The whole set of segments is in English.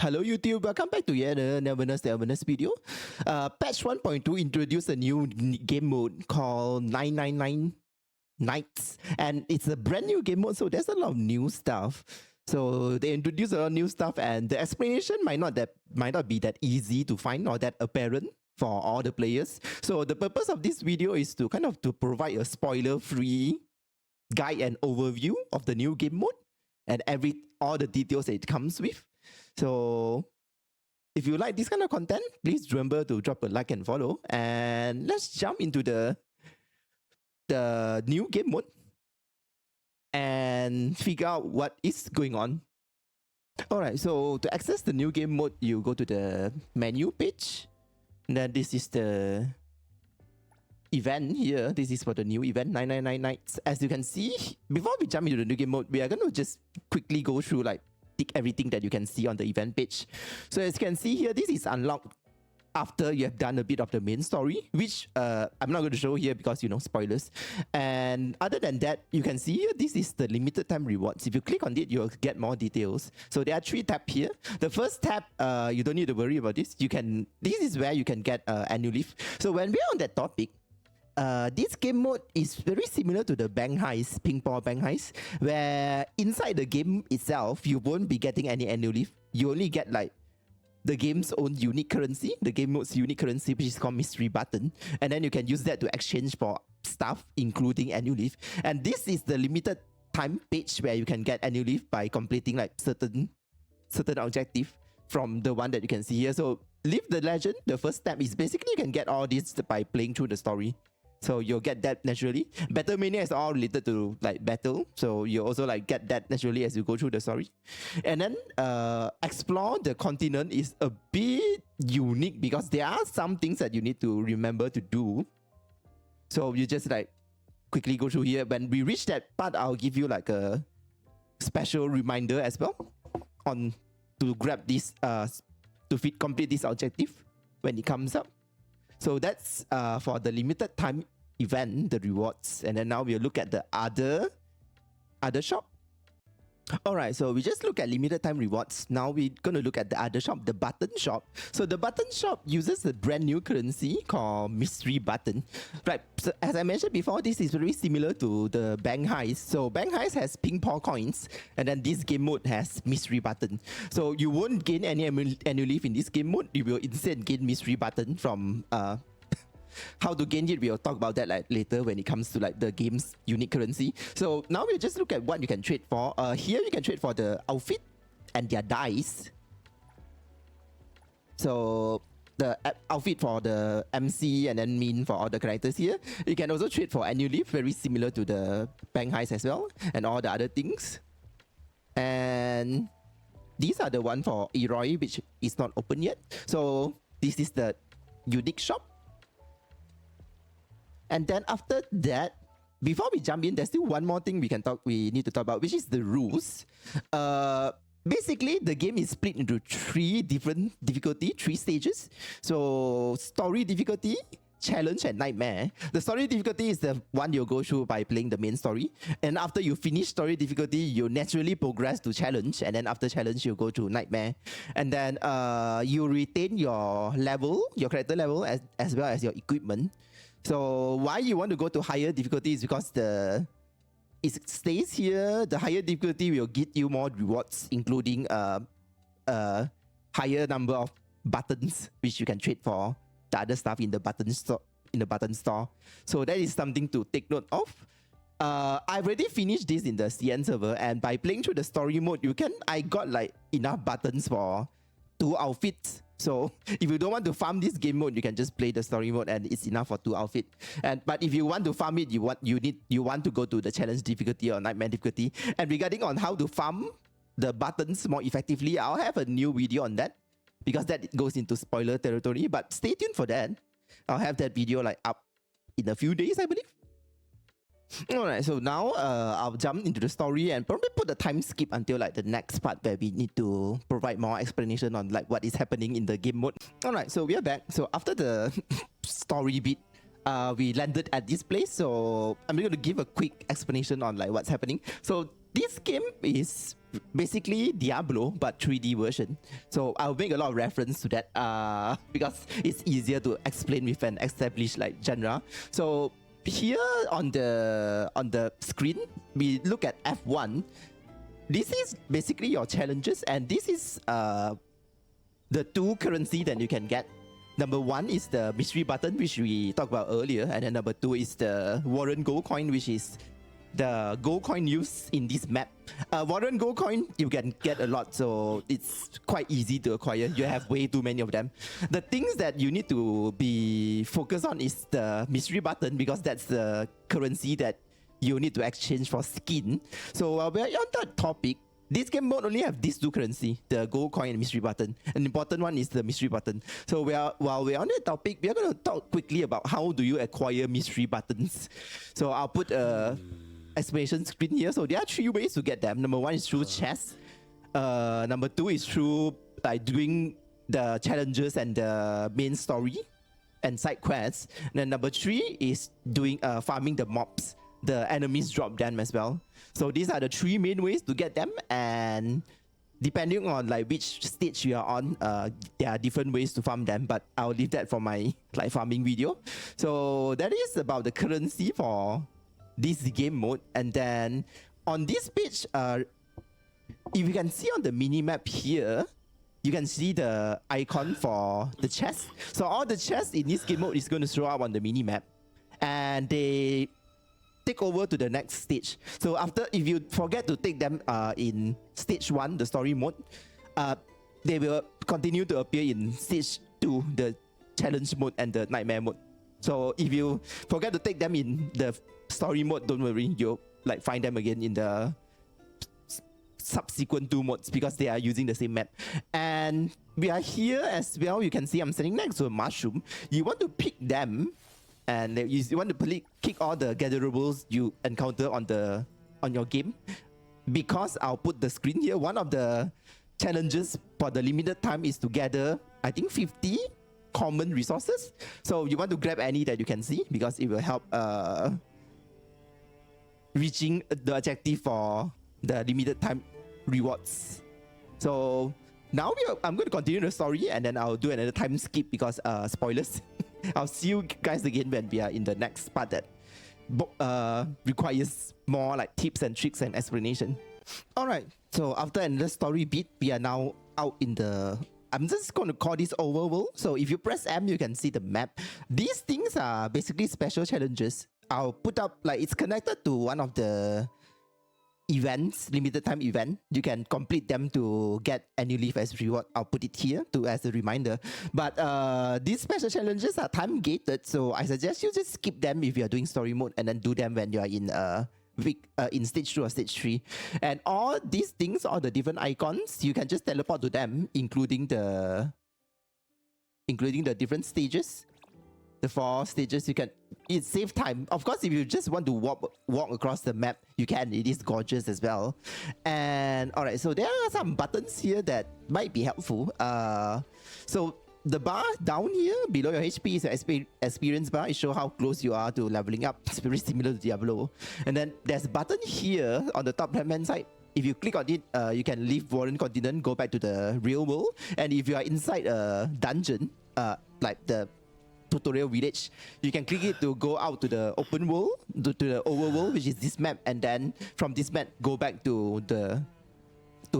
Hello YouTube, welcome back to yet another Neverness the Everness video. Patch 1.2 introduced a new game mode called 999 Nights, and it's a brand new game mode, so there's a lot of new stuff. So they introduced a lot of new stuff, and the explanation might not be that easy to find or that apparent for all the players. So the purpose of this video is to to provide a spoiler-free guide and overview of the new game mode and all the details that it comes with. So if you like this kind of content, please remember to drop a like and follow. And let's jump into the new game mode and figure out what is going on. Alright, so to access the new game mode, you go to the menu page. And then this is the event here. This is for the new event, 999 Nights. As you can see, before we jump into the new game mode, we are going to just quickly go through everything that you can see on the event page. So as you can see here, this is unlocked after you have done a bit of the main story, which I'm not going to show here because, spoilers. And other than that, you can see here, this is the limited time rewards. If you click on it, you'll get more details. So there are 3 tabs here. The first tab, you don't need to worry about this. This is where you can get annual leave. So when we're on that topic, this game mode is very similar to the bank heist, ping pong bank heist, where inside the game itself, you won't be getting any annual leave. You only get the game's own unique currency, the game mode's unique currency, which is called mystery button. And then you can use that to exchange for stuff, including annual leave. And this is the limited time page where you can get annual leave by completing certain objective from the one that you can see here. So Live the Legend, the first step is basically you can get all this by playing through the story. So you'll get that naturally. Battle Mania is all related to battle. So you also get that naturally as you go through the story. And then explore the continent is a bit unique because there are some things that you need to remember to do. So you just quickly go through here. When we reach that part, I'll give you a special reminder as well to grab this complete this objective when it comes up. So that's for the limited time event, the rewards. And then now we'll look at the other shop. Alright, so we just look at limited time rewards. Now we're going to look at the other shop, the button shop. So the button shop uses a brand new currency called mystery button. Right, so as I mentioned before, this is very similar to the bank heist. So bank heist has ping pong coins, and then this game mode has mystery button. So you won't gain any annual leave in this game mode. You will instead gain mystery button from how to gain it. We'll talk about that later when it comes to the game's unique currency. So now we'll just look at what you can trade for. Here you can trade for the outfit and their dice. So the outfit for the MC and then Min for all the characters here. You can also trade for annual leave, very similar to the bank heist as well, and all the other things. And these are the one for Eroy, which is not open yet. So this is the unique shop. And then after that, before we jump in, there's still one more thing we need to talk about, which is the rules. Basically, the game is split into 3 different difficulty, 3 stages. So story difficulty, challenge, and nightmare. The story difficulty is the one you'll go through by playing the main story. And after you finish story difficulty, you naturally progress to challenge. And then after challenge, you go to nightmare. And then you retain your level, your character level, as well as your equipment. So why you want to go to higher difficulty is because it stays here. The higher difficulty will get you more rewards, including a higher number of buttons, which you can trade for the other stuff in the button store. So that is something to take note of. I've already finished this in the CN server, and by playing through the story mode, I got enough buttons for 2 outfits. So if you don't want to farm this game mode, you can just play the story mode and it's enough for 2 outfits. But if you want to farm it, you want to go to the challenge difficulty or nightmare difficulty. And regarding on how to farm the buttons more effectively, I'll have a new video on that because that goes into spoiler territory. But stay tuned for that. I'll have that video up in a few days, I believe. Alright, so now I'll jump into the story and probably put the time skip until the next part where we need to provide more explanation on what is happening in the game mode. Alright, so we are back. So after the story bit, we landed at this place. So I'm going to give a quick explanation on what's happening. So this game is basically Diablo but 3D version. So I'll make a lot of reference to that because it's easier to explain with an established like genre. So here on the screen, we look at F1. This is basically your challenges, and this is the two currency that you can get. Number one is the mystery button, which we talked about earlier, and then number two is the Warren Gold coin, which is the gold coin used in this map. Warren Gold coin, you can get a lot, so it's quite easy to acquire. You have way too many of them. The things that you need to be focused on is the mystery button, because that's the currency that you need to exchange for skin. So while we're on that topic, this game mode only have these two currency, the gold coin and mystery button. An important one is the mystery button. So while we're on that topic, we're going to talk quickly about how do you acquire mystery buttons. So I'll put a explanation screen here. So there are three ways to get them. Number one is through chests. Number two is through like doing the challenges and the main story and side quests. And then number three is doing farming the mobs. The enemies drop them as well. So these are the three main ways to get them, and depending on like which stage you are on, there are different ways to farm them, but I'll leave that for my like farming video. So that is about the currency for this game mode. And then on this page, if you can see on the mini map here, you can see the icon for the chest. So all the chests in this game mode is going to show up on the mini map, and they take over to the next stage. So after, if you forget to take them in stage 1, the story mode, they will continue to appear in stage 2, the challenge mode and the nightmare mode. So if you forget to take them in the story mode, don't worry, you'll like find them again in the subsequent 2 modes, because they are using the same map. And we are here as well. You can see I'm standing next to a mushroom. You want to pick them, and you want to kick all the gatherables you encounter on your game. Because I'll put the screen here, one of the challenges for the limited time is to gather, I think, 50 common resources. So you want to grab any that you can see, because it will help reaching the objective for the limited time rewards. So now I'm going to continue the story, and then I'll do another time skip because spoilers. I'll see you guys again when we are in the next part that requires more like tips and tricks and explanation. Alright, so after another story beat, we are now out in the... I'm just going to call this Overworld. So if you press M, you can see the map. These things are basically special challenges. I'll put up, like, it's connected to one of the events, limited time event. You can complete them to get annual leave as reward. I'll put it here as a reminder. But these special challenges are time gated, so I suggest you just skip them if you are doing story mode, and then do them when you are in stage 2 or stage 3. And all these things, all the different icons, you can just teleport to them, including the different stages. The 4 stages, you can... It saves time. Of course, if you just want to walk across the map, you can. It is gorgeous as well. And alright, so there are some buttons here that might be helpful. So the bar down here below your HP is your experience bar. It shows how close you are to leveling up. It's very similar to Diablo. And then there's a button here on the top left-hand side. If you click on it, you can leave Warren Continent, go back to the real world. And if you are inside a dungeon, like the tutorial village, you can click it to go out to the open world, to the overworld, which is this map, and then from this map go back to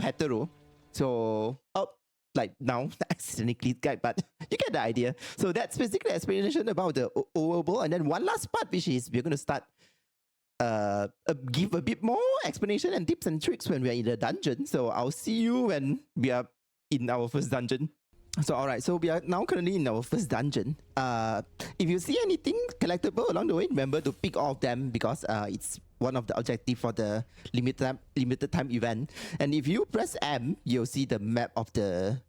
hetero. So like now accidentally clicked, but you get the idea. So that's basically explanation about the overworld. And then one last part, which is we're going to start give a bit more explanation and tips and tricks when we are in the dungeon. So I'll see you when we are in our first dungeon. So alright, so we are now currently in our first dungeon. If you see anything collectible along the way, remember to pick all of them, because it's one of the objectives for the limited time event. And if you press M, you'll see the map of the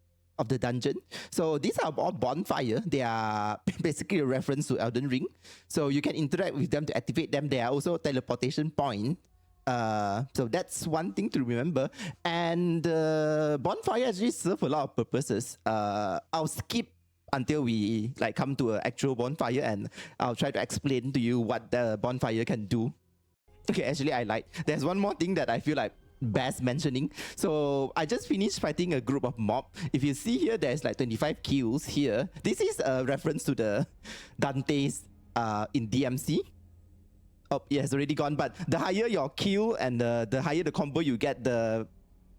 dungeon. So these are all bonfire. They are basically a reference to Elden Ring. So you can interact with them to activate them. They are also teleportation point. So that's one thing to remember. And bonfire actually serve a lot of purposes. I'll skip until we like come to an actual bonfire, and I'll try to explain to you what the bonfire can do. Okay, actually there's one more thing that I feel like bears mentioning. So I just finished fighting a group of mob. If you see here, there's like 25 kills here. This is a reference to the Dante's in DMC. Oh, it has already gone. But the higher your kill and the higher the combo you get, the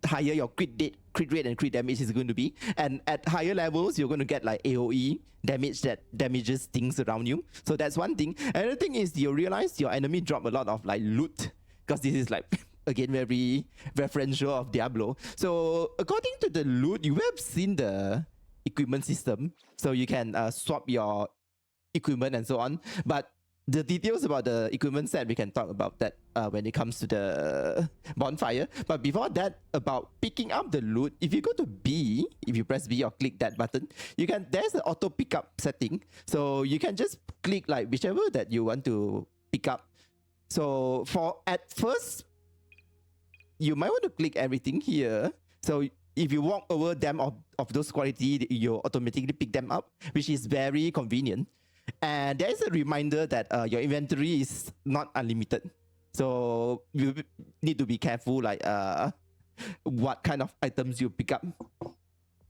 higher your crit rate and crit damage is going to be. And at higher levels, you're going to get like AoE damage that damages things around you. So that's one thing. Another thing is you realize your enemy drop a lot of like loot, because this is like again very referential of Diablo. So according to the loot, you have seen the equipment system, so you can swap your equipment and so on. But the details about the equipment set, we can talk about that when it comes to the bonfire. But before that, about picking up the loot, if you go to B, if you press B or click that button, you can, there's an auto pickup setting. So you can just click like whichever that you want to pick up. So for at first, you might want to click everything here. So if you walk over them of those quality, you automatically pick them up, which is very convenient. And there is a reminder that your inventory is not unlimited. So you need to be careful like what kind of items you pick up.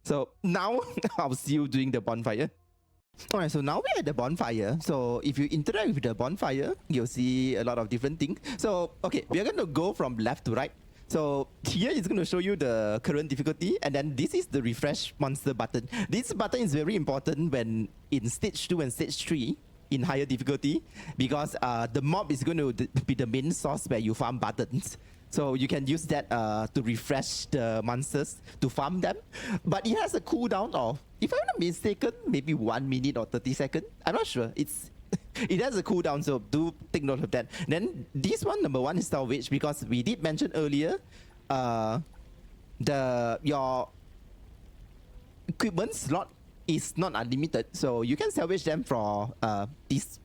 So now I'll see you doing the bonfire. Alright, so now we're at the bonfire. So if you interact with the bonfire, you'll see a lot of different things. So okay, we're going to go from left to right. So here it's going to show you the current difficulty, and then this is the refresh monster button. This button is very important when in stage 2 and stage 3 in higher difficulty, because the mob is going to be the main source where you farm buttons. So you can use that to refresh the monsters to farm them. But it has a cooldown of, if I'm not mistaken, maybe 1 minute or 30 seconds. I'm not sure. It has a cooldown, so do take note of that. Then this one, number 1 is salvage, because we did mention earlier, your equipment slot is not unlimited, so you can salvage them for this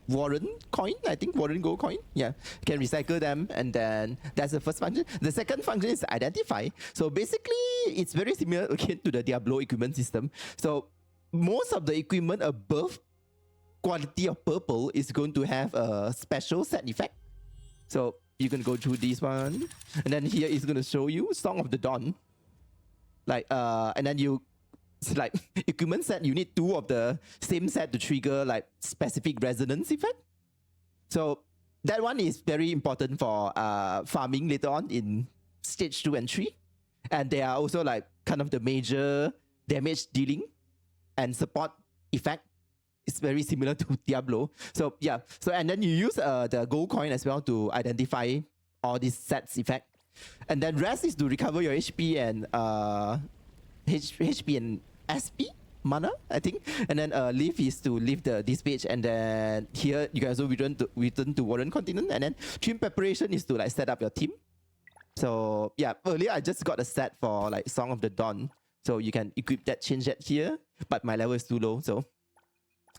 Warren coin, I think Warren gold coin. Yeah, you can recycle them, and then that's the first function. The second function is identify. So basically, it's very similar again to the Diablo equipment system. So most of the equipment above quality of purple is going to have a special set effect. So you can go through this one, and then here is going to show you Song of the Dawn. Like and then you like equipment set, you need 2 of the same set to trigger like specific resonance effect. So that one is very important for farming later on in stage 2 and 3. And they are also like kind of the major damage dealing and support effect. It's very similar to Diablo. So yeah, so and then you use the gold coin as well to identify all these sets effect. And then rest is to recover your HP and HP and SP mana, I think. And then leave is to leave this page, and then here you can also return to Warren Continent. And then team preparation is to like set up your team. So yeah, earlier I just got a set for like Song of the Dawn, so you can equip that, change that here, but my level is too low, so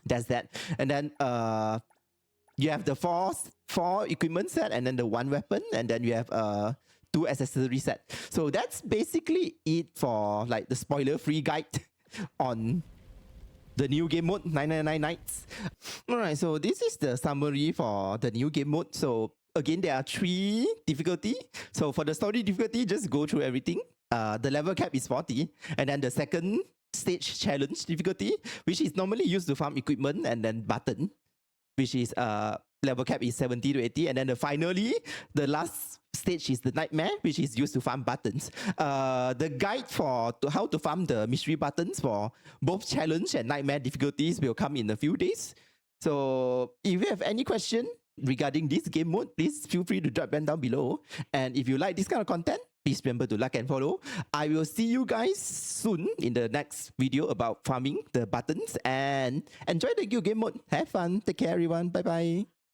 that's that. And then you have the four equipment set, and then the 1 weapon, and then you have 2 accessory set. So that's basically it for like the spoiler-free guide on the new game mode, 999 Nights. Alright, so this is the summary for the new game mode. So again, there are 3 difficulty. So for the story difficulty, just go through everything. The level cap is 40, and then the second stage challenge difficulty, which is normally used to farm equipment, and then button, which is level cap is 70 to 80, and then finally the last stage is the nightmare, which is used to farm buttons. The guide for how to farm the mystery buttons for both challenge and nightmare difficulties will come in a few days. So if you have any question regarding this game mode, please feel free to drop them down below. And if you like this kind of content, please remember to like and follow. I will see you guys soon in the next video about farming the buttons, and enjoy the new game mode. Have fun. Take care, everyone. Bye bye.